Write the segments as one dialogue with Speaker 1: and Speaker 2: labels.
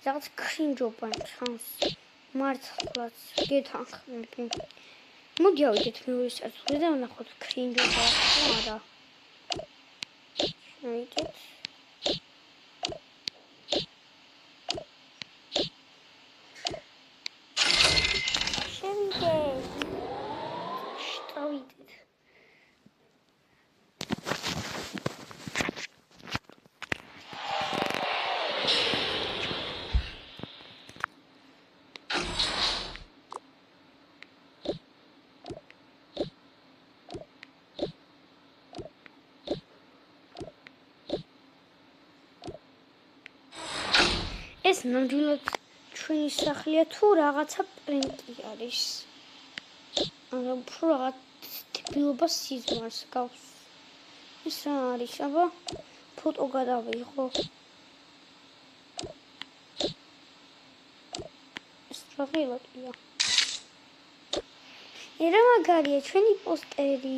Speaker 1: რაღაც კრინჯობა ჩანს. მართლაც გეთანხმები. მოდი ავიდეთ მეორე სართულზე და ვნახოთ კრინჯობა თუ არა. ავიდეთ. შევიდეთ. ეს ნამდვილად ჩვენი სახლია თუ რაღაცა პრინტი არის. ანუ უფრო რაღაც ტიპილობა სიზმარს გავს. ეს რა არის? აბა ფოტო გადავიღო. ეს რაღაცია. ერა მაგარია ჩვენი პოსტერი.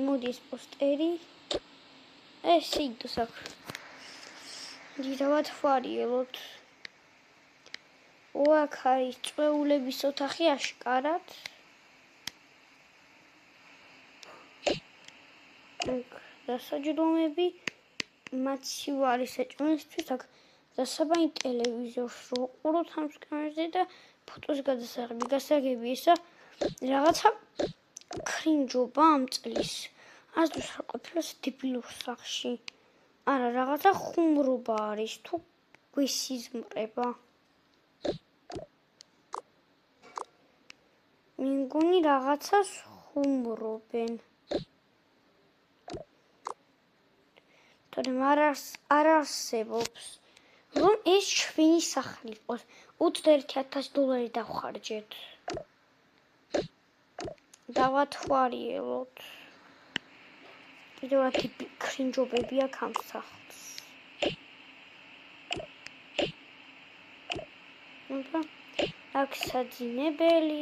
Speaker 1: მოდი ეს პოსტერი. ეს სიდოს აქ. ძირავად ვარიელოთ. აქ არის წვეულების ოთახი აშკარად. აქ დასაჯდომები მაცივარი საჭმელისთვის აქ დასაბანი ტელევიზორს რო ყუროთ ამ სკამერზე და ფოტოს გადასაღები. გასაგები ესა რაღაცა კრინჯობა ამ წლის. აზრს არ ყოფილა დებილურ სახში. არა, რაღაცა ხუმრობა არის თუ გვესიზმრება. მე მგონი რაღაცას ხუმრობენ. თორემ არ არსებობს. რომ ეს ჩვენი სახლი იყოს. $21,000 დავხარჯეთ. დავათვალიეროთ. კიდევ ერთი კრინჯობები აქ ამ სახლს. აქ საძინებელი.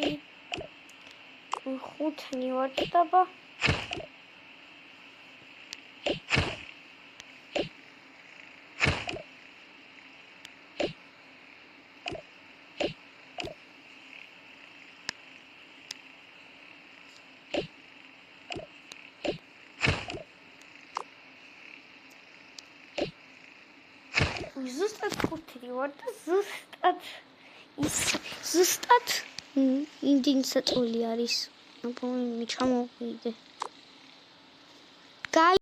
Speaker 1: 5 ნივარდაბა. ზუსტად 5 ვარ და ზუსტად იმდენი საწოლი არის. აბა მე ჩამოვიდე.